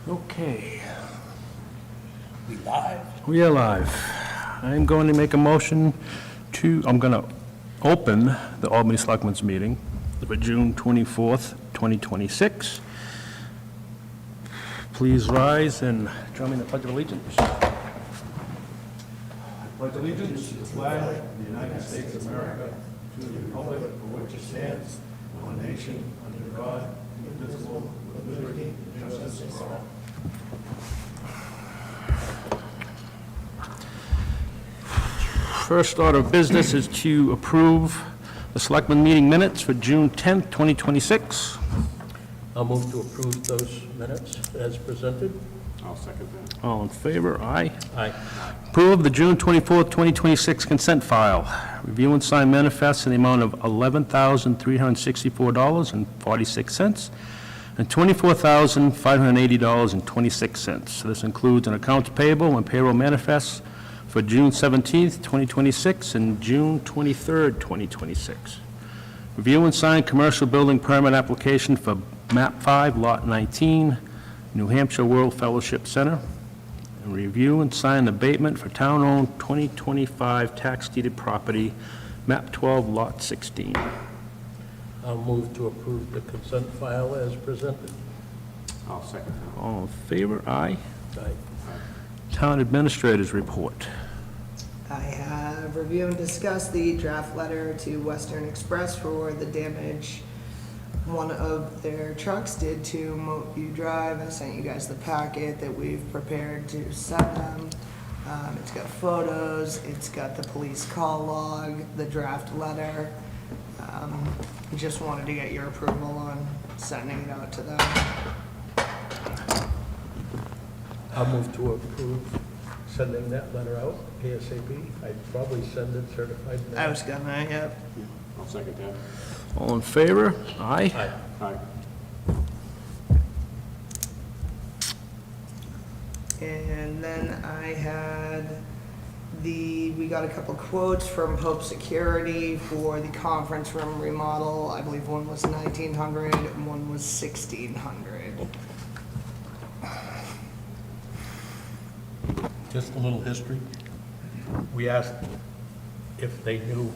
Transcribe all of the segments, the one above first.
Okay, We live? we are live. I'm going to make a motion I'm going to open the Albany Selectmen's meeting for June 24th, 2026. Please rise and join me in the Pledge of Allegiance. I pledge allegiance to the flag of the United States of America, to the republic for which it stands, one nation, under God, indivisible, with liberty and justice for all. First order of business is to approve the Selectmen meeting minutes for June 10th, 2026. I'll move to approve those minutes as presented. I'll second that. All in favor? Aye. Aye. Approve the June 24th, 2026 consent file. Review and sign manifests in the amount of $11,364.46 and $24,580.26. This includes an accounts payable and payroll manifests for June 17th, 2026 and June 23rd, 2026. Review and sign commercial building permit application for MAP 5, Lot 19, New Hampshire World Fellowship Center. And review and sign abatement for town-owned 2025 tax-deeded property, MAP 12, Lot 16. I'll move to approve the consent file as presented. I'll second that. All in favor? Aye. Aye. Town Administrator's Report. I have reviewed and discussed the draft letter to Western Express for the damage one of their trucks did to Moatview Drive. I sent you guys the packet that we've prepared to send them. It's got photos, it's got the police call log, the draft letter. Just wanted to get your approval on sending it out to them. I'll move to approve sending that letter out ASAP. I'd probably send it certified mail. I was gonna, yep. I'll second that. All in favor? Aye. Aye. Aye. And then I had we got a couple quotes from Hope Security for the conference room remodel. I believe one was $1,900 and one was $1,600. Just a little history. We asked if they knew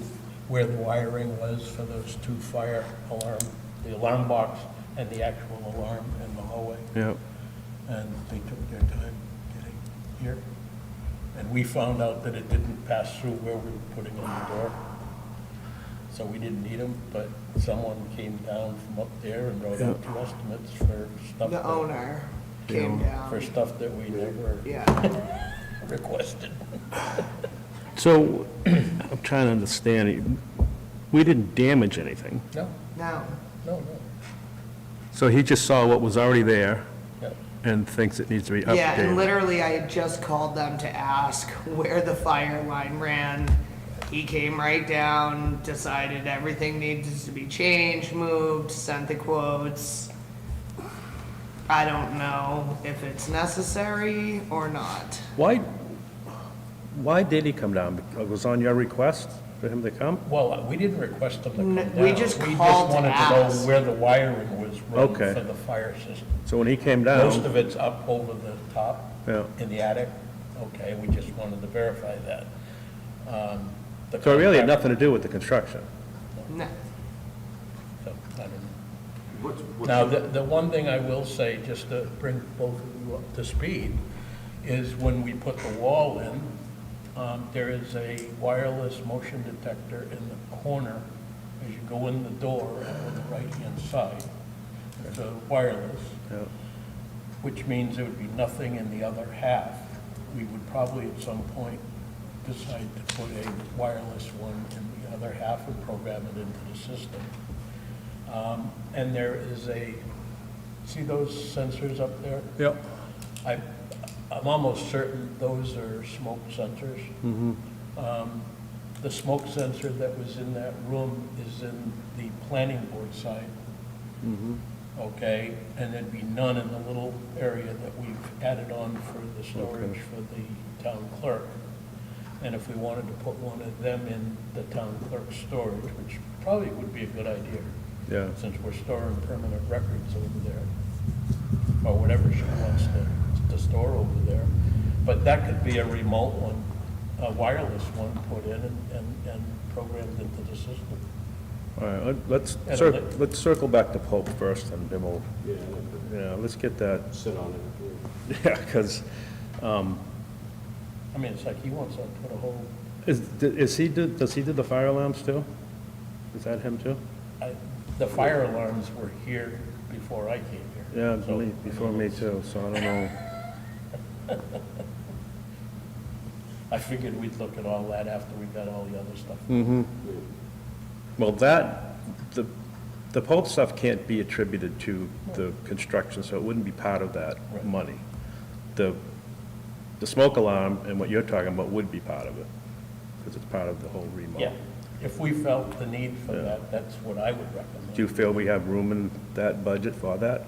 where the wiring was for those two fire alarm, the alarm box and the actual alarm in the hallway. Yep. And they took their time getting here. And we found out that it didn't pass through where we were putting in the door. So we didn't need them, but someone came down from up there and wrote out 2 estimates for stuff. The owner came down. For stuff that we never Yeah. requested. So, I'm trying to understand, we didn't damage anything, No, No. no. so he just saw what was already there Yeah. and thinks it needs to be updated. Yeah, and literally I had just called them to ask where the fire line ran. He came right down, decided everything needs to be changed, moved, sent the quotes. I don't know if it's necessary or not. Why did he come down? It was on your request for him to come? Well, we didn't request them to come down. We just called to wanted to ask. know where the wiring was run Okay. for the fire system. So when he came Most down, of it's up over the top yeah. in the attic. Okay, we just wanted to verify that. The So it really had contract- nothing to do with the construction? No. so, I don't know. What's Now, the one thing I will say, just to bring both of you up to speed, is when we put the wall in, there is a wireless motion detector in the corner as you go in the door on the right-hand side. It's a wireless, Yeah. which means there would be nothing in the other half. We would probably at some point decide to put a wireless one in the other half and program it into the system. And there is see those sensors up there? Yep. I'm almost certain those are smoke sensors. The smoke sensor that was in that room is in the planning board side. Okay, and there'd be none in the little area that we've added on for the storage for the town clerk. And if we wanted to put one of them in the town clerk's storage, which probably would be a good idea, Yeah. since we're storing permanent records over there, or whatever she wants to to store over there. But that could be a remote one, a wireless one put in and programmed into the system. All right, let's circle back to Pope first, and then we'll, let's get that, Sit on it. yeah, because, I mean, it's like he wants to put a whole, does he do the fire alarms too? Is that him too? the fire alarms were here before I came here. Yeah, So, before me too, so I don't know. I figured we'd look at all that after we got all the other stuff. Well, the Pope stuff can't be attributed to the construction, so it wouldn't be part of that Right. money. The smoke alarm and what you're talking about would be part of it, because it's part of the whole remodel. Yeah, if we felt the need for Yeah. that, that's what I would recommend. Do you feel we have room in that budget for that?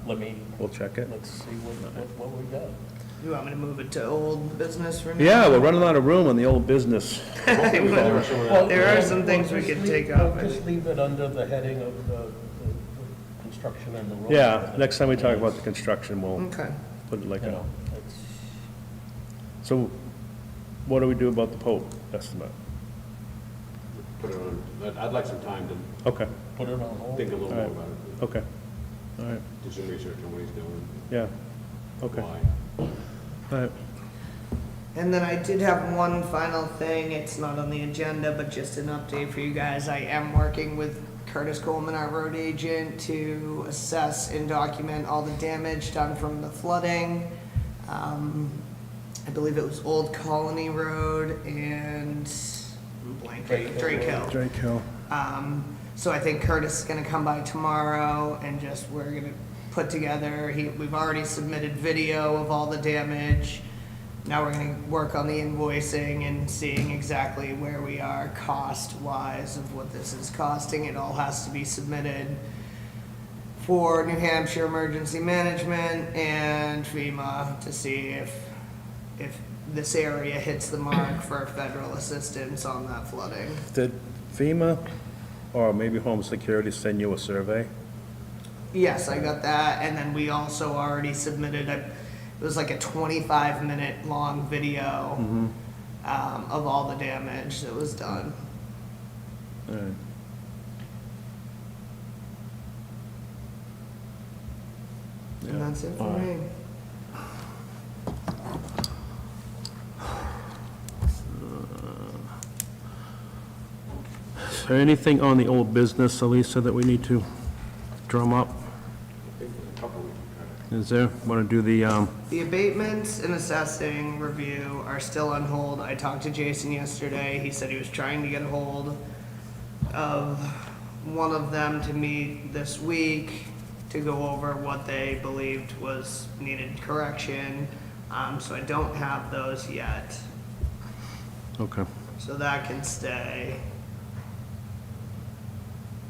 Let me, We'll check it. let's see what we got. You want me to move it to old business for now? Yeah, we're running out of room on the old business. Well, There are yeah, some things we just could leave- take we'll off. Just leave it under the heading of the construction and the road. Yeah, next time we talk about the construction, we'll Okay. put it like, You know, it's, so what do we do about the Pope estimate? Put it on, I'd like some time to Okay, put it on hold. think a little All more right. about it. okay, all right, Do some research on what he's doing, yeah, okay, why. all right. And then I did have one final thing, it's not on the agenda, but just an update for you guys. I am working with Curtis Coleman, our road agent, to assess and document all the damage done from the flooding. I believe it was Old Colony Road and Drake Hill. Drake Hill. So I think Curtis is gonna come by tomorrow and we're gonna put together, we've already submitted video of all the damage. Now we're gonna work on the invoicing and seeing exactly where we are cost-wise of what this is costing. It all has to be submitted for New Hampshire Emergency Management and FEMA to see if this area hits the mark for federal assistance on that flooding. Did FEMA or maybe Home Security send you a survey? Yes, I got that, and then we also already submitted it was like a 25-minute long video of all the damage that was done. All right. And that's it for All right. me. Is there anything on the old business, Elisa, that we need to drum up? I think a couple we can try Is there, want to do the, The abatements and assessing review are still on hold. I talked to Jason yesterday. He said he was trying to get a hold of one of them to meet this week to go over what they believed was needed correction. So I don't have those yet. okay. So that can stay.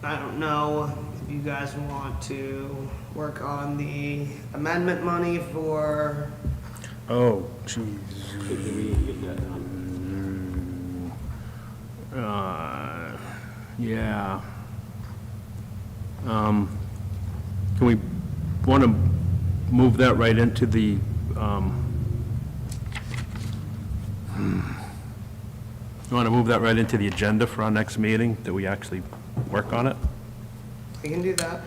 I don't know if you guys want to work on the amendment money for, Oh, jeez. to. Did we get that done? Yeah. Can we want to move that right into the, you want to move that right into the agenda for our next meeting, that we actually work on it? I can do that.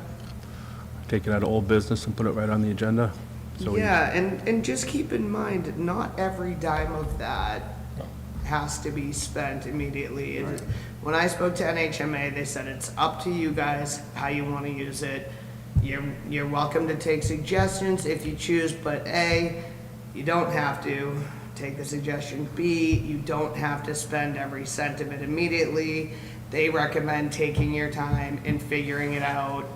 Take it out of old business and put it right on the agenda? So we- Yeah, and just keep in mind, not every dime of that has to be spent immediately. When I spoke to NHMA, they said it's up to you guys how you want to use it. You're welcome to take suggestions if you choose, but A, you don't have to take the suggestion. B, you don't have to spend every cent of it immediately. They recommend taking your time and figuring it out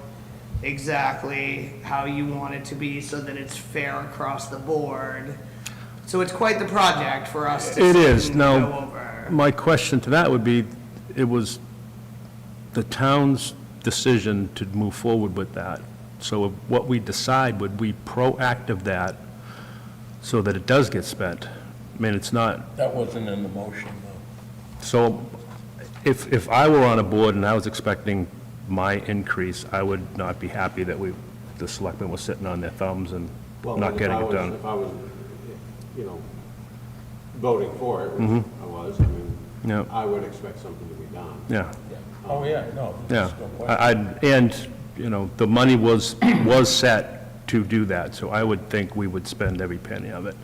exactly how you want it to be so that it's fair across the board. So it's quite the project for us to It sit is. and Now, go over. my question to that would be, it was the town's decision to move forward with that. So what we decide, would we proactive that so that it does get spent? I mean, it's not, That wasn't in the motion, though. so if I were on a board and I was expecting my increase, I would not be happy that the selectmen were sitting on their thumbs and Well, not if getting I it was- done. If I was, you know, voting for it, which I was, I mean, Yeah. I would expect something to be done. Yeah, Oh, yeah, no. yeah. there's no question. And, you know, the money was set to do that, so I would think we would spend every penny of it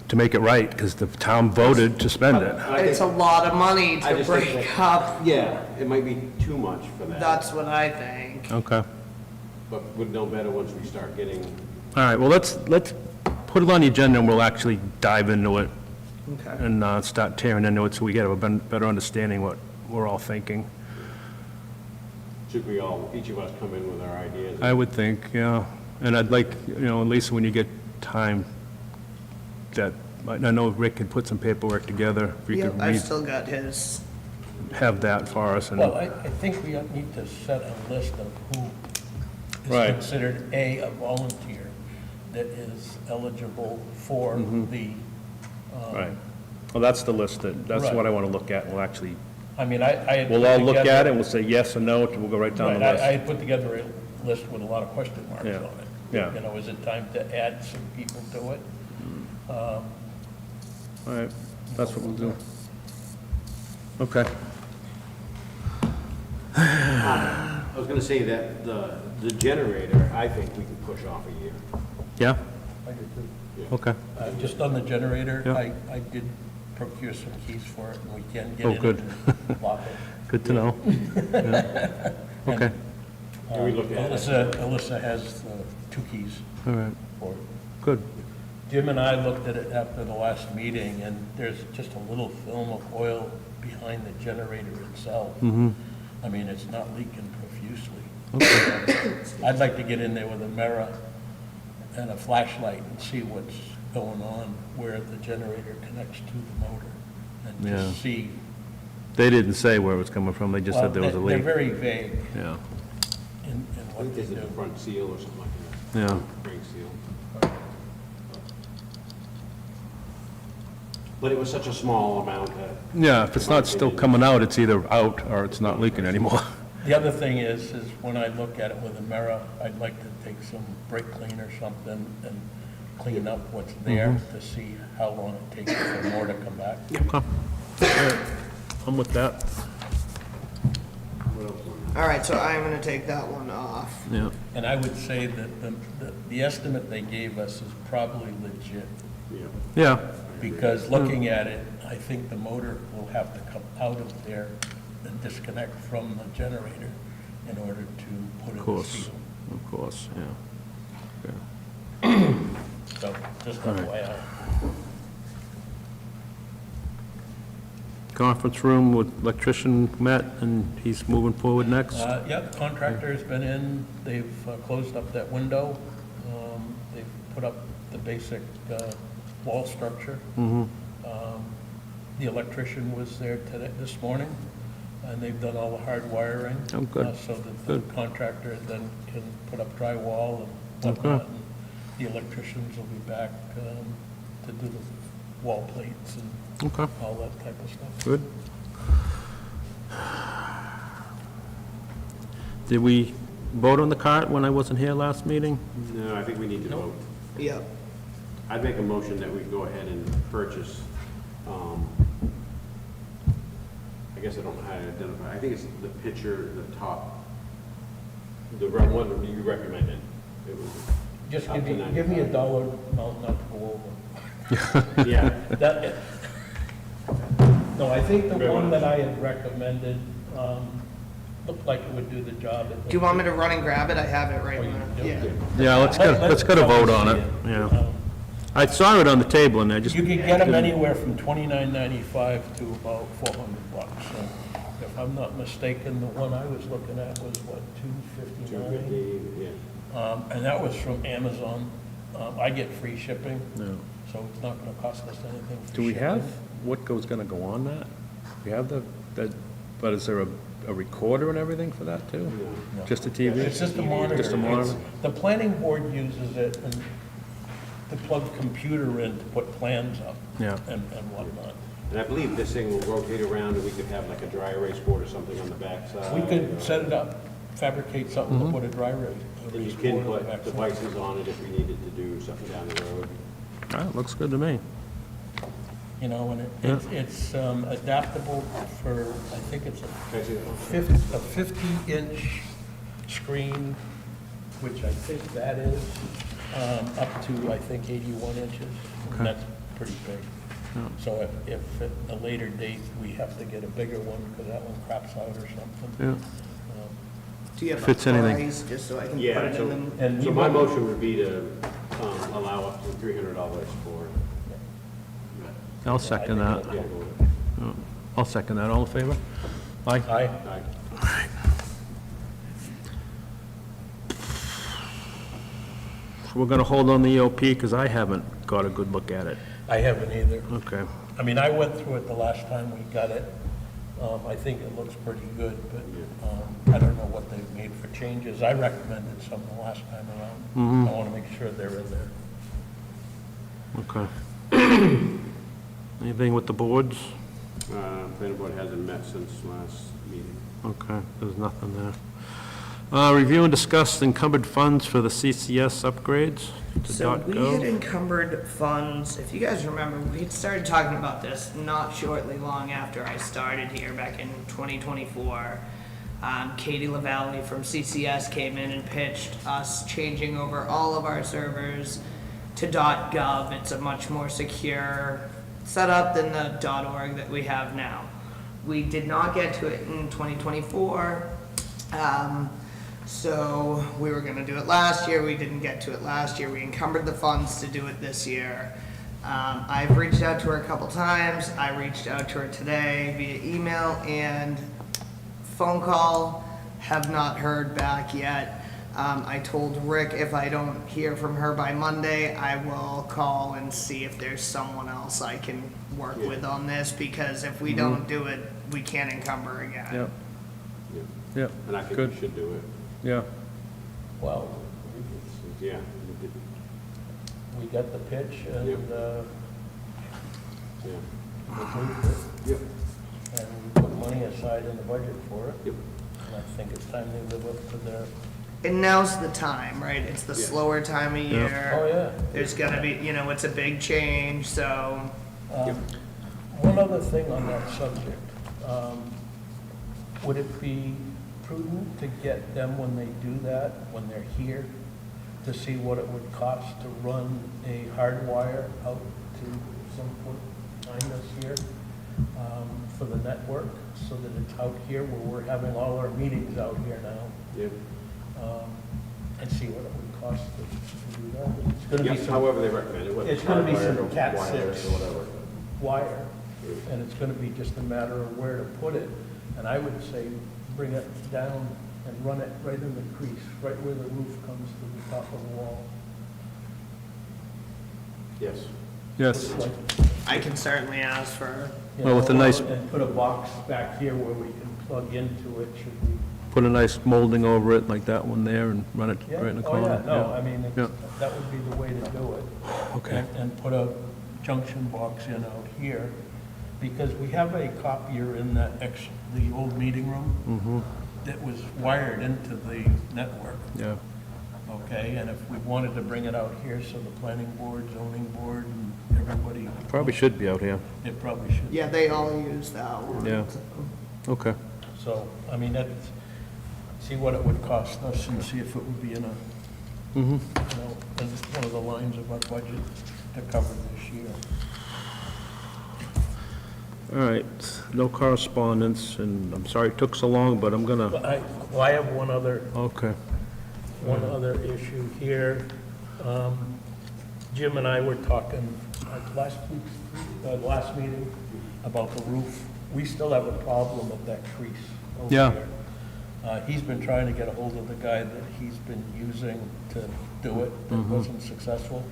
to make it right, because the town voted to spend it. I It's a think- lot of money I to just think break that- up. Yeah, it might be too much for that. That's what I think. Okay. But we'd know better once we start getting, All right, well, let's put it on the agenda, and we'll actually dive into it Okay. and start tearing into it, so we get a better understanding what we're all thinking. should we all, each of us come in with our ideas? I would think, yeah. And I'd like, you know, Lisa, when you get time, that, I know Rick can put some paperwork together, if you Yep, could I've still got his. have that for us, and, Well, I think we need to set a list of who Right. is considered a volunteer that is eligible for the, right. Well, that's the list, that's Right. what I want to look at, we'll actually, I mean, I had. we'll put all look together- at it, and we'll say yes or no, and we'll go right down the Right, I list. had put together a list with a lot of question marks on Yeah, it. yeah. You know, is it time to add some people to it? All right, that's what we'll do. Okay. I was gonna say that the generator, I think we can push off a year. Yeah, I did too. okay. Just on the generator, Yeah. I did procure some keys for it, and we can get Oh, in good. and lock it. Good to know. Yeah. Okay, Can we look at it? Alyssa has two keys all right, for it. good. Jim and I looked at it after the last meeting, and there's just a little film of oil behind the generator itself. I mean, it's not leaking profusely. I'd like to get in there with a mirror and a flashlight and see what's going on where the generator connects to the motor, and Yeah. just see. They didn't say where it was coming from, they just said there was a They're leak. very vague Yeah, in I what think they this is do. the front seal or something like that. yeah. Brake seal. But it was such a small amount that, Yeah, if it's not still coming out, it's either out or it's not leaking anymore. The other thing is when I look at it with a mirror, I'd like to take some brake clean or something and clean up what's there to see how long it takes for more to come back. Okay. I'm with that. what else on All right, so I'm gonna take that one off. Yeah. And I would say that the estimate they gave us is probably legit, that? Yeah. Yeah, because looking at it, I think the motor will have to come out of there and disconnect from the generator in order to put of in the course, seal. of course, yeah. So, just All right. FYI. Conference room with electrician met, and he's moving forward next? Yep, contractor's been in, they've closed up that window, they've put up the basic wall structure. The electrician was there today, this morning, and they've done all the hard wiring. Oh, good. So that the Good. contractor then can put up drywall and Okay. whatnot. And the electricians will be back to do the wall plates and Okay, all that type of stuff. good. Did we vote on the cart when I wasn't here last meeting? No, I think we need to vote. Yep. I'd make a motion that we go ahead and purchase, I guess I don't know how to identify, I think it's the picture, the top, the one that you recommended. It was Just up to give me a 95. dollar amount not to go over. Yeah, That, no, I think the Good one one. that I had recommended, looked like it would do the job. Do you want me to run and grab it? I have it right Oh, you now. do? Yeah. Yeah, let's get a vote on it, yeah. I saw it on the table, and I just... You could get them anywhere from $29.95 to about $400. And if I'm not mistaken, the one I was looking at was what, $259? 250, yeah. And that was from Amazon. I get free shipping, No. so it's not gonna cost us anything for Do we shipping. have, what goes gonna go on that? We have that, but is there a recorder and everything for that too? No. Just a TV? It's just a monitor. Just a monitor? It's- The planning board uses it and to plug computer in to put plans up. Yeah. And whatnot. And I believe this thing will rotate around and we could have like a dry erase board or something on the backside. We could set it up, fabricate something to put a dry erase. And you can put devices on it if we needed to do something down the road. All right, looks good to me. You know, and it's adaptable for, I think it's Can I see that? a 50-inch screen, which I think that is, up to, I think, 81 inches. Okay. And that's pretty big. Yeah. So if at a later date, we have to get a bigger one because that one craps out or something. Yeah. Do you have a Fits anything. price, just so I can put Yeah, it so, in the... And so we my won't- motion would be to allow up to $300 for. I'll second that. Yeah, go with it. I'll second that. All in favor? Aye. Aye. Aye. We're gonna hold on the EOP because I haven't got a good look at it. I haven't either. Okay. I mean, I went through it the last time we got it. I think it looks pretty good, but I don't know what they've made for changes. I recommended some the last time around. I want to make sure they're in there. Okay. Anything with the boards? Planning board hasn't met since last meeting. Okay, there's nothing there. Review and discuss encumbered funds for the CCS upgrades to So we had .gov. encumbered funds, if you guys remember, we had started talking about this not shortly long after I started here back in 2024. Katie LaValle from CCS came in and pitched us changing over all of our servers to .gov. It's a much more secure setup than the .org that we have now. We did not get to it in 2024. So we were gonna do it last year, we didn't get to it last year, we encumbered the funds to do it this year. I've reached out to her a couple times, I reached out to her today via email and phone call, have not heard back yet. I told Rick if I don't hear from her by Monday, I will call and see if there's someone else I can work with on this, because if we don't do it, we can't encumber again. Yep, Yeah. yep, And I think good, we should do it. yeah. Well, Yeah. we got the pitch and Yep. we Yeah. approved it. Yep. And we put money aside in the budget for it. Yep. And I think it's time they live up to their, And now's the time, right? It's the Yes. slower time of year. oh, yeah. There's gonna be, it's a big change, so, One other thing on that subject, would it be prudent to get them when they do that, when they're here, to see what it would cost to run a hard wire out to some point behind us here for the network, so that it's out here where we're having all our meetings out here now, Yep. and see what it would cost to do that. It's gonna be Yep, some however they recommend it. whether it's gonna be hardwired some or Cat wireless 6. Or whatever. wire, and it's gonna be just a matter of where to put it. And I would say, bring it down and run it right in the crease, right where the roof comes to the top of the wall. Yes. Yes, Like, I can certainly ask for, you Well, with know, a nice- and put a box back here where we can plug into it, should we? put a nice molding over it like that one there and run it Yeah, right in the oh, corner. yeah, no, I mean, Yeah. that would be the way to do it. Okay. And put a junction box in out here, because we have a copier in that the old meeting room that was wired into the network, Yeah, okay? And if we wanted to bring it out here, so the planning board, zoning board, and everybody, probably should be out here. it probably should. yeah, they all use that one. Yeah. Okay. So, I mean, that's, see what it would cost us and see if it would be in a, Mm-hmm. in one of the lines of our budget to cover this year. All right, no correspondence, and I'm sorry it took so long, but I'm gonna, But I have one other okay. issue here. Jim and I were talking at last meeting about the roof. We still have a problem with that crease over Yeah. there. He's been trying to get a hold of the guy that he's been using to do it, that wasn't successful.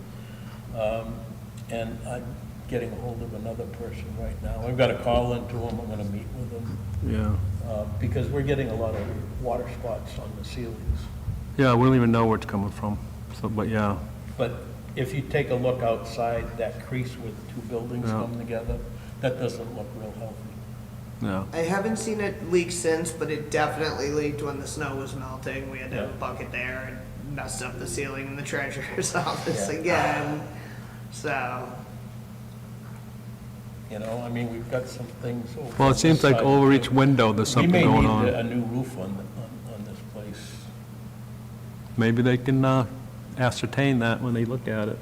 And I'm getting a hold of another person right now. I've got a call into him, I'm gonna meet with him, Yeah, because we're getting a lot of water spots on the ceilings. yeah, we don't even know where it's coming from, so, but yeah, But if you take a look outside, that crease where the two buildings Yeah. come together, that doesn't look real healthy. yeah. I haven't seen it leak since, but it definitely leaked when the snow was melting. We had to have a bucket there, and messed up the ceiling in the treasurer's office again, so. You know, I mean, we've got some things over. Well, on it seems this like side, over too. each window, there's something going We may on. need a new roof on this place. Maybe they can ascertain that when they look at it,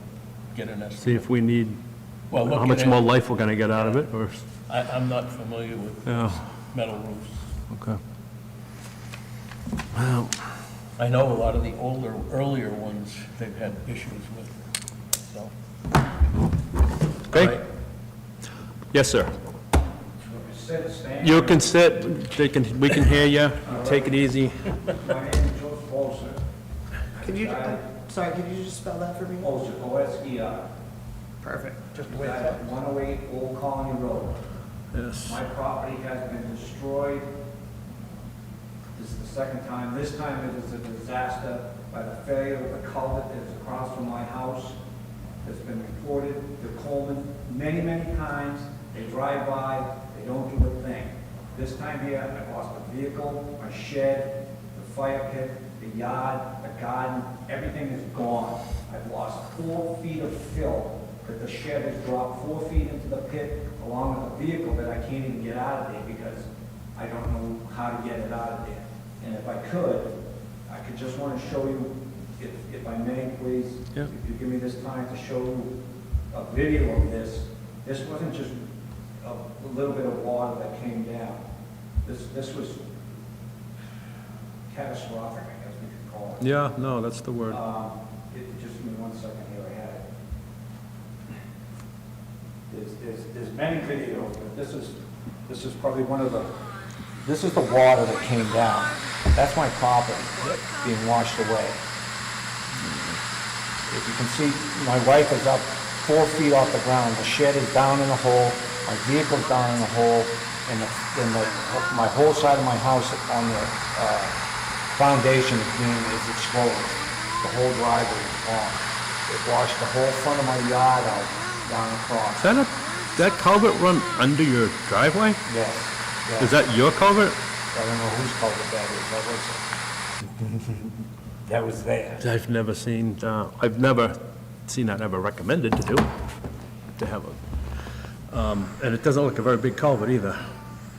Get an see estimate. if we need, Well, how looking much at- more life we're gonna get out of it, or, I'm not familiar with yeah, metal roofs. okay. Well, I know a lot of the earlier ones, they've had issues with, so. okay, All right. yes, sir. You can sit, we can hear you, take it easy. My name is Joe Bolser. Could you, sorry, could you just spell that for me? Bolser, O-S-E-R. Perfect. Just I wait. live at 108 Old Colony Road. Yes. My property has been destroyed. This is the second time. This time it is a disaster by the failure of the culvert that is across from my house. It's been reported to Coleman many, many times. They drive by, they don't do a thing. This time here, I lost a vehicle, my shed, the fire pit, the yard, the garden, everything is gone. I've lost 4 feet of fill that the shed has dropped 4 feet into the pit along with a vehicle that I can't even get out of there because I don't know how to get it out of there. And if I could just want to show you, if I may, please, Yeah. if you give me this time to show you a video of this. This wasn't just a little bit of water that came down. This was catastrophic, I guess we could call it. Yeah, no, that's the word. Just give me 1 second here, I had it. There's many videos, but this is probably one of the, this is the water that came down. That's my property being washed away. If you can see, my wife is up 4 feet off the ground, the shed is down in a hole, my vehicle's down in a hole, and my whole side of my house on the foundation is exposed. The whole driveway is gone. It washed the whole front of my yard out, down across. That culvert run under your driveway? Yes, Is yes. that your culvert? I don't know whose culvert that is, that was there. I've never seen that ever recommended to do, to have a, and it doesn't look a very big culvert either.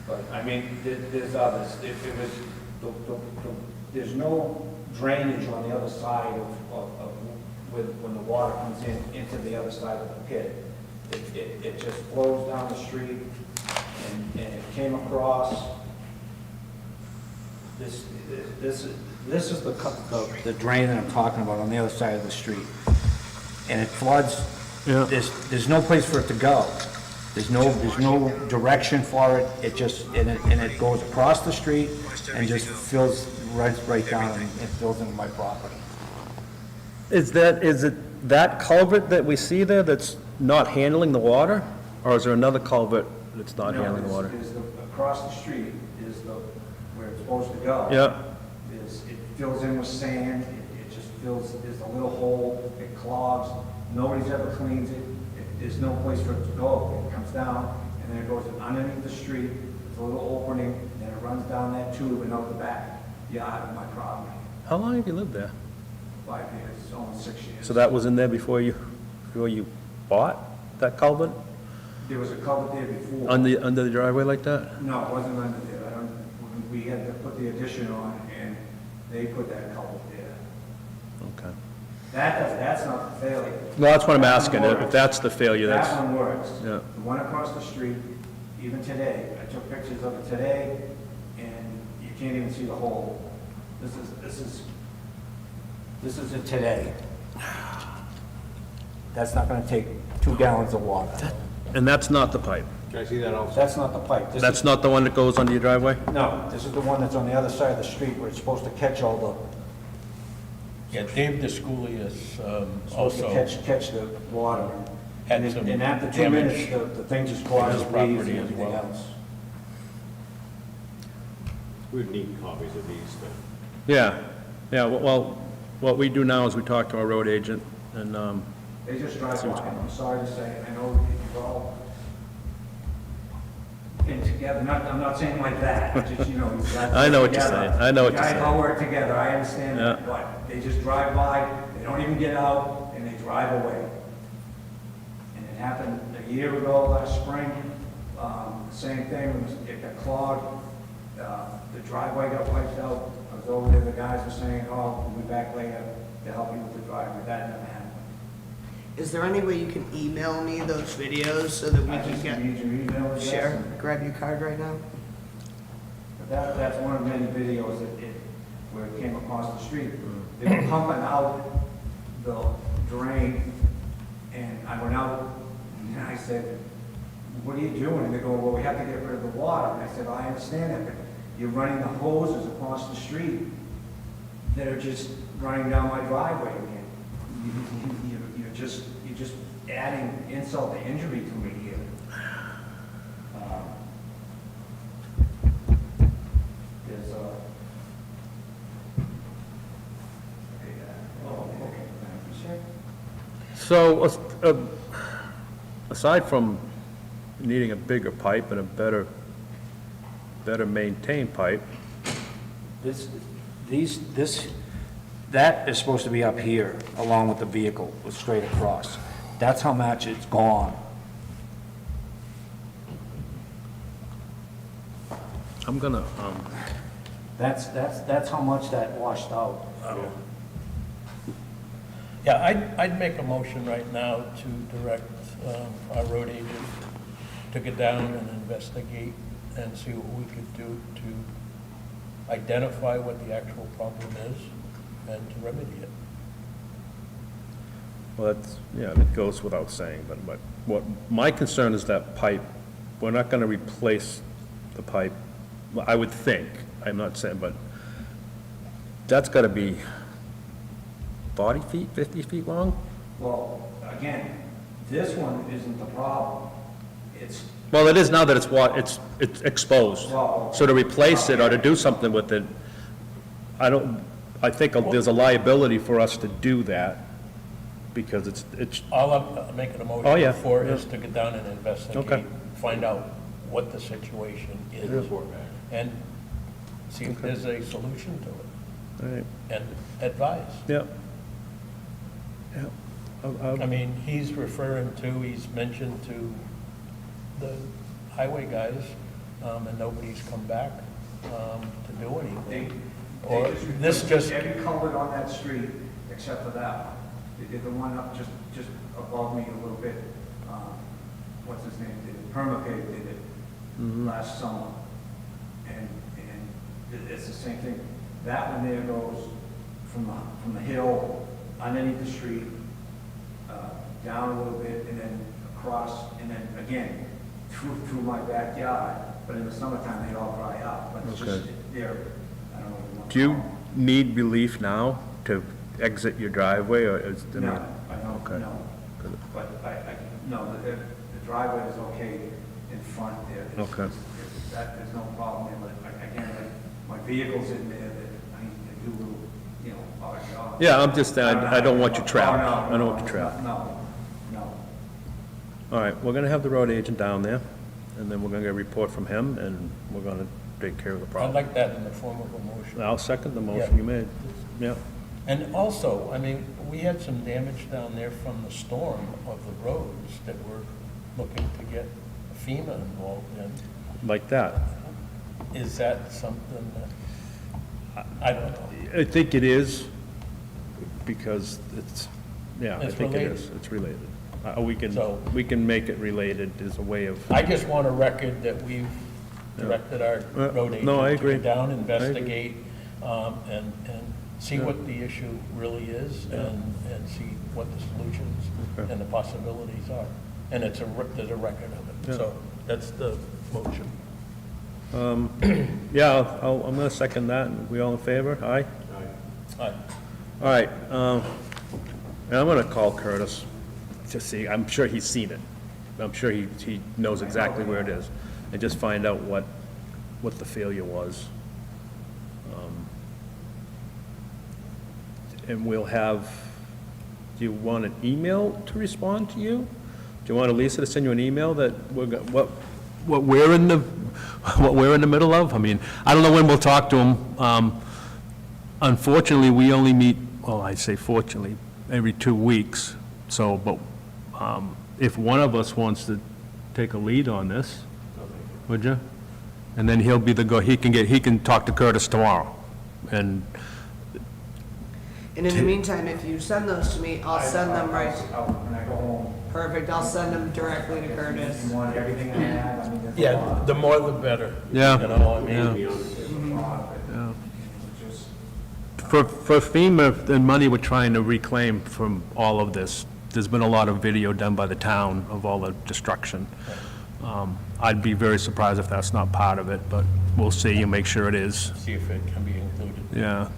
But, I mean, there's others. If it was, there's no drainage on the other side of when the water comes into the other side of the pit. It just flows down the street, and it came across. This is the drain that I'm talking about on the other side of the street. And it floods. Yeah. There's no place for it to go. There's no direction for it. It just, and it goes across the street and just fills right down and fills into my property. Is it that culvert that we see there that's not handling the water? Or is there another culvert that's not handling the water? Across the street is where it's supposed to go. Yeah, It fills in with sand, it just fills, there's a little hole, it clogs, nobody's ever cleans it, there's no place for it to go. It comes down, and then it goes underneath the street, there's a little opening, and then it runs down that tube and out the back yard of my property. how long have you lived there? 5 years, almost 6 years. So that was in there before you bought that culvert? There was a culvert there before. Under the driveway like that? No, it wasn't under there. We had to put the addition on, and they put that culvert there. Okay. That's not the failure. No, that's what I'm That one asking, works. if that's the failure, That that's, one works. yeah. The one across the street, even today, I took pictures of it today, and you can't even see the hole. This is it today. That's not gonna take 2 gallons of water. And that's not the pipe? Can I see that also? That's not the pipe. This That's is- not the one that goes under your driveway? No, this is the one that's on the other side of the street where it's supposed to catch all the, Yeah, Dave DeSculi is supposed to also, catch the water. Had And some and after 2 damage minutes, the thing just his clogs with property leaves and as everything well. else. We would need copies of these, but Yeah, well, what we do now is we talk to our road agent, and, They just drive See what's by, going on. I'm sorry to say, I know you've all in together, I'm not saying like that, just, you know, you guys I know work what you're together. saying. I know what You you're guys saying. all work together, I understand that, Yeah. but they just drive by, they don't even get out, and they drive away. And it happened a year ago, last spring, same thing, it got clogged, the driveway got wiped out. I was over there, the guys were saying, oh, we'll be back later to help you with the driveway, that never happened. Is there any way you can email me those videos so that we I can just get, need your email address. share, grab your card right now? But that's one of many videos where it came across the street. They were pumping out the drain, and I went out, and I said, what are you doing? And they go, well, we have to get rid of the water. And I said, I understand that, but you're running the hoses across the street that are just running down my driveway again. You're just adding insult to injury to me here. There's a... Oh, okay. Sure. So, aside from needing a bigger pipe and a better maintained pipe, That is supposed to be up here, along with the vehicle, straight across. That's how much it's gone. I'm gonna, That's how much that washed out. Yeah, I'd make a motion right now to direct our road agent to get down and investigate and see what we could do to identify what the actual problem is and to remedy it. well, that's, yeah, it goes without saying, but what, my concern is that pipe, we're not gonna replace the pipe, well, I would think, I'm not saying, but that's gotta be 40 feet, 50 feet long? Well, again, this one isn't the problem. It's, Well, it is now that it's exposed. Well- So to replace it or to do something with it, I think there's a liability for us to do that, because it's, All I'm making a Oh, yeah, motion for yeah. is to get down and investigate, Okay. find out what the situation is, Report back. and see if there's a solution to it, all right, and advise. yeah. Yeah. I mean, he's mentioned to the highway guys, and nobody's come back to do anything. Or this just, every culvert on that street, except for that one. They did the one up just above me a little bit, what's his name, did it, Permapave did it last summer. And it's the same thing. That one there goes from the hill underneath the street, down a little bit, and then across, and then again, through my backyard. But in the summertime, they all dry up, but it's just, Okay. they're, I don't know what you want to Do you call them. need relief now to exit your driveway, or is, I mean? No, I don't, Okay. no. But no, the driveway is okay in front there. Okay. There's no problem there, but again, my vehicle's in there that I need to do a little, you know, odd job. Yeah, I'm just, I don't want you trapped. Oh, no, I don't want you trapped. No. All right, we're gonna have the road agent down there, and then we're gonna get a report from him, and we're gonna take care of the I'd problem. like that in the form of a motion. I'll second the motion Yeah. you made. Yeah, And also, I mean, we had some damage down there from the storm of the roads that we're looking to get FEMA involved in. like that. Is that something that, I don't know. I think it is, because it's, yeah, I It's think it related. is. It's related. So- We can make it related as a way of, I just want a record that we've directed our road agent No, I to agree. get down, investigate, and see what the issue really is, and see what the solutions Okay. and the possibilities are. And there's a record of it. Yeah. So that's the motion. yeah, I'm gonna second that. We all in favor? Aye? Aye. All right, and I'm gonna call Curtis to see, I'm sure he's seen it. I'm sure he knows exactly where it is, and just find out what the failure was. And we'll have, do you want an email to respond to you? Do you want Lisa to send you an email that what we're in the middle of. I mean, I don't know when we'll talk to them. Unfortunately, we only meet, well, I say fortunately, every 2 weeks. So, but if one of us wants to take a lead on this, would you? And then he'll be he can talk to Curtis tomorrow. And, And in the meantime, if you send those to me, I'll send them right, When I go home, perfect, I'll send them directly to Curtis. you want everything I have, I mean, there's a Yeah, lot. the more the better. Yeah. You know, I mean, Yeah. Be honest. There's a lot of it. It's just, for FEMA, the money we're trying to reclaim from all of this, there's been a lot of video done by the town of all the destruction. I'd be very surprised if that's not part of it, but we'll see and make sure it is. see if it can be included. Yeah.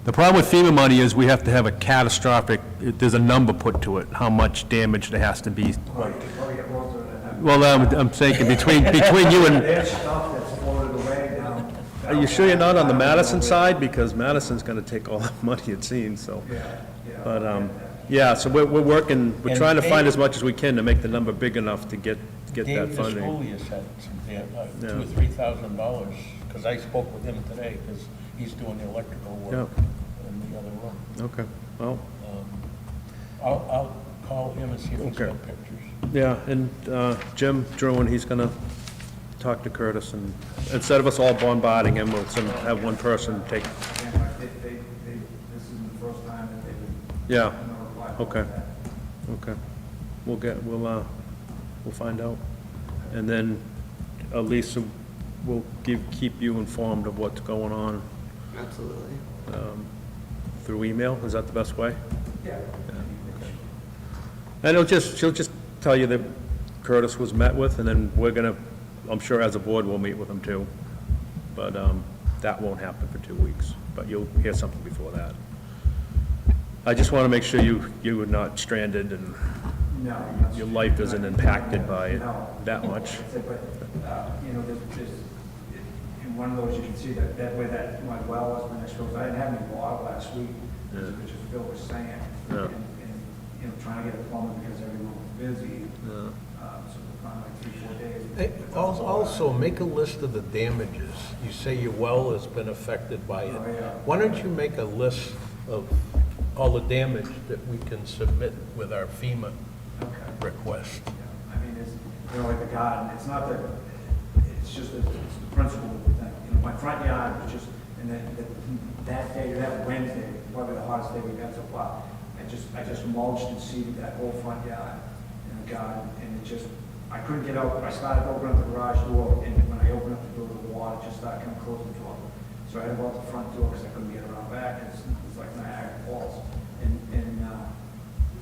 The problem with FEMA money is we have to have a catastrophic, there's a number put to it, how much damage there has to be. probably get most of it. Well, I'm thinking between you and, There's stuff that's floated away down. are you sure you're not on the Madison side? Because Madison's gonna take all the money it seems, so. Yeah, yeah. But, yeah, so we're working, we're trying to find as much as we can to make the number big enough to get that Dave funding. Viscoulias had some, Yeah. $2,000 or $3,000, because I spoke with him today, because he's doing the electrical work in the other room. Okay, well, I'll call him and see if he's Okay. got pictures. yeah, and Jim Druin, he's gonna talk to Curtis, and instead of us all bombarding him, we'll have one person take, And like, this isn't the first time that they've been. yeah, notified okay. about that. Okay, we'll find out. And then Lisa will keep you informed of what's going on Absolutely. through email, is that the best way? Yeah. And she'll just tell you that Curtis was met with, and then we're gonna, I'm sure as a board, we'll meet with him too. But, that won't happen for 2 weeks, but you'll hear something before that. I just wanna make sure you are not stranded and No. your life isn't impacted by it No. that much. That's it, but, you know, in one of those, you can see that way that my well was when I exposed, I didn't have any water last week, it was just filled with sand. Yeah. And, you know, trying to get a plumber because everyone was busy, so we found like 3-4 days. Hey, Also, make a list of the damages. You say your well has been affected by it. Oh, yeah. Why don't you make a list of all the damage that we can submit with our FEMA Okay. request? Yeah. I mean, it's, you know, like the garden, it's not that, it's just, it's the principle of the thing. You know, my front yard was just, and then that day, that Wednesday, probably the hottest day we've had so far, I just mulched and seeded that whole front yard in the garden, and it just, I couldn't get out. I started to open up the garage door, and when I opened up the door, the water just started coming close to the door. So I had to go out the front door because I couldn't get around back. It's like Niagara Falls. And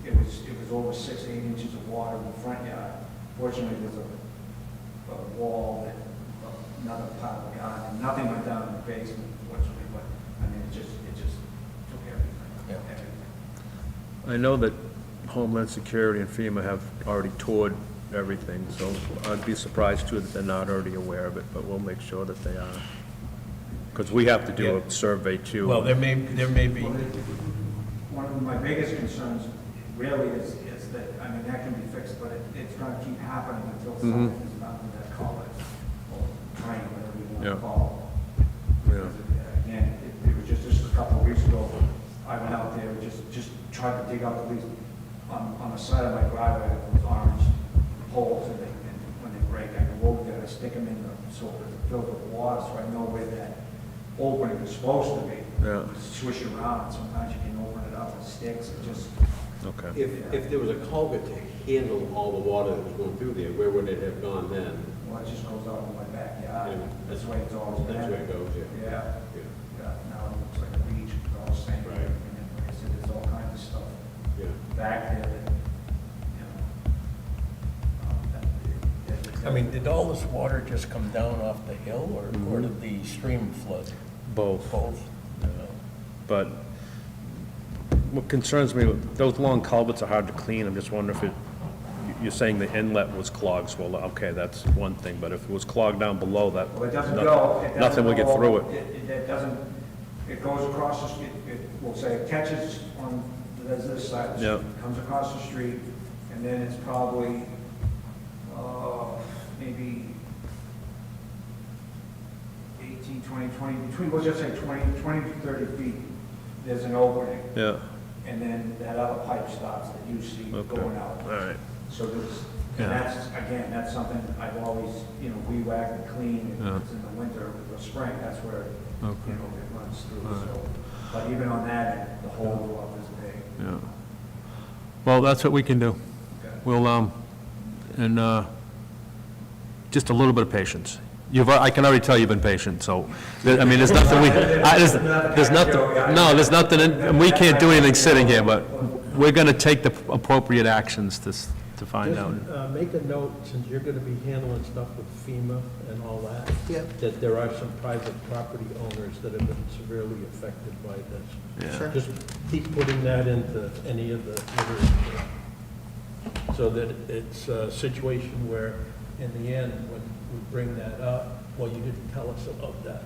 it was over 6-8 inches of water in the front yard. Fortunately, there's a wall that, another part of the garden, nothing went down in the basement, fortunately, but, I mean, it just took everything. Yeah. Everything. I know that Homeland Security and FEMA have already toured everything, so I'd be surprised too that they're not already aware of it, but we'll make sure that they are. Because we have to do a survey too. Well, there may be, One of my biggest concerns really is that, I mean, that can be fixed, but it's gonna keep happening until something is done with that culvert, or drain, whatever you Yeah. wanna call it. Yeah. Again, it was just a couple of weeks ago, I went out there and just tried to dig up at least on the side of my driveway, those orange holes, and when they break, I go over there, I stick them in so it's filled with water, so I know where that opening is supposed to be. Yeah. Swish around, and sometimes you can open it up with sticks, and just, Okay. If there was a culvert to handle all the water that was going through there, where would it have gone then? well, it just goes out in my backyard. Yeah. That's the way it's always been. That's where it goes, yeah. Yeah, Yeah. yeah, now it looks like a beach, it's all sand, Right. and like I said, there's all kinds of stuff Yeah. back there that, you know. I mean, did all this water just come down off the hill, or did the stream flood? Both. Both. But what concerns me, those long culverts are hard to clean. I'm just wondering if you're saying the inlet was clogged, so, well, okay, that's one thing, but if it was clogged down below that, Well, it doesn't go. nothing will get through it. It doesn't, it goes across the street, we'll say it catches on, there's this side, of the Yeah. street, comes across the street, and then it's probably, maybe 18, 20, 20, between, we'll just say 20 to 30 feet, there's an opening. Yeah, And then that other pipe stops that you see Okay. going out. all right. So there's, Yeah. and that's, again, that's something I've always, weed whack and clean, Yeah. and it's in the winter or the spring, that's where, Okay. it runs through, All right. so. But even on that, end, the whole go up is big. Yeah. Well, that's what we can do. Okay. We'll, just a little bit of patience. I can already tell you've been patient, so, I mean, there's nothing there's nothing, no, there's nothing, and we can't do anything sitting here, but we're gonna take the appropriate actions to find out. Just make a note, since you're gonna be handling stuff with FEMA and all that. Yep. That there are some private property owners that have been severely affected by this. Yeah. Sure. Just keep putting that into any of the letters, so that it's a situation where, in the end, when we bring that up, well, you didn't tell us about that.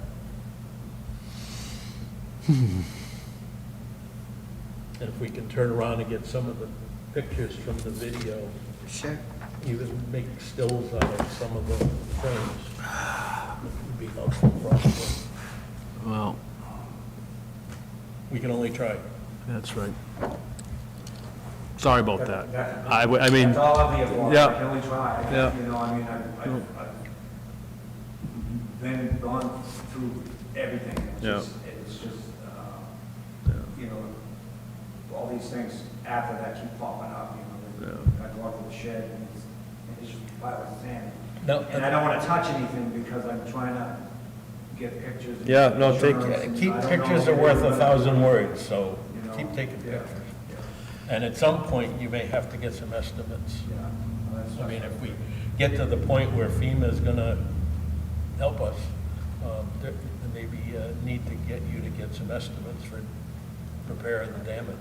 And if we can turn around and get some of the pictures from the video, Sure. even make stills out of some of the frames, would be helpful probably. Well, We can only try. that's right. Sorry about that. I mean, That's all of the above, yeah. I can only try. Yeah. I've been gone through everything. Yeah. It's just, all these things after that keep popping up, I go out to the shed and it's just a pile of sand. No, And I don't want to touch anything because I'm trying to get pictures. and Yeah, no, take- insurance, and keep I don't pictures know are if worth they're 1,000 words, so You know, keep taking yeah, pictures. yeah, And at some point, you may have to get some estimates. yeah. Well, that's- I mean, if we get to the point where FEMA is gonna help us, there may be a need to get you to get some estimates for repairing the damage.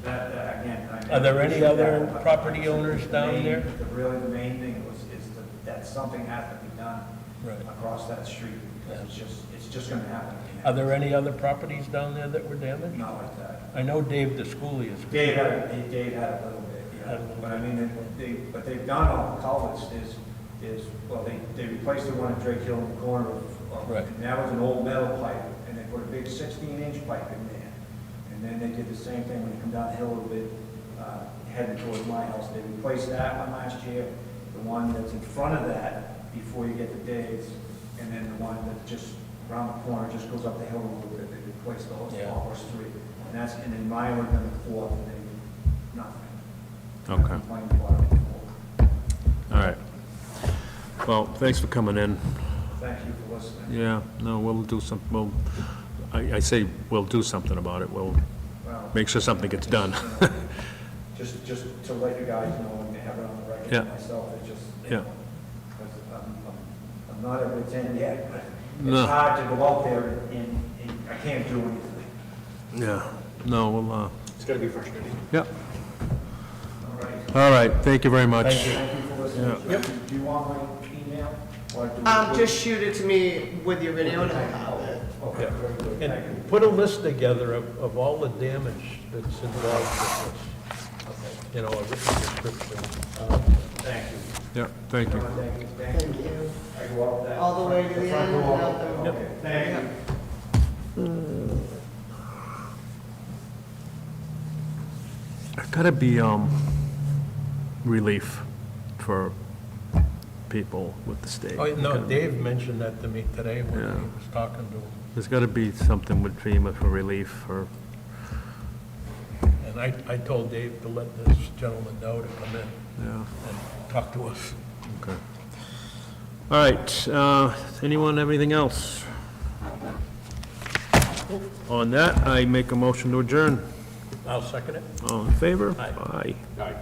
That, again. Are there any appreciate other that, but property the owners down main- there? Really, the main thing is that something has to be done Right. across that street. Yeah. It's just gonna happen. Are there any other properties down there that were damaged? Not like that. I know Dave DeSculi is. Dave had a little bit, yeah. Had a little But I mean, but they've done all the culverts, well, they replaced the one at Drake Hill in the corner of, Right. and that was an old metal pipe, and they put a big 16-inch pipe in there. And then they did the same thing when you come down the hill a little bit, heading towards my house. They replaced that one last year, the one that's in front of that before you get to Dave's, and then the one that just around the corner just goes up the hill a little bit. They replaced those, Yeah. all those three. And then mine would have been the fourth, and they, nothing. Okay. Complained about it before. all right. Well, thanks for coming in. Thank you for listening. Yeah, no, we'll do some, I say we'll do something about it. We'll Well, make sure something gets done. Just to let you guys know and have it on the record Yeah. myself, it's just, Yeah. because I'm not at wit's end yet, but No. it's hard to go out there and I can't do anything. Yeah, no, we'll, It's gotta be frustrating. yeah, All right. all right, thank you very much. Thank you. Thank you for listening. Yep. Do you want my email? Or do we- Just shoot it to me with your video and I'll have it. Okay, very good, thank you. And put a list together of all the damage that's involved with this. You know, a written description. Thank you. Yeah, thank you. Thank you. Thank you. I go out that. All the way to the front end door. and out the- Okay, thank you. There's gotta be, relief for people with the state. Oh, no, Dave mentioned that to me today when Yeah. he was talking to him. There's gotta be something with FEMA for relief, or, And I told Dave to let this gentleman know to come in yeah, and talk to us. okay. All right, anyone have anything else? On that, I make a motion to adjourn. I'll second it. All in favor? Aye. Aye. All right.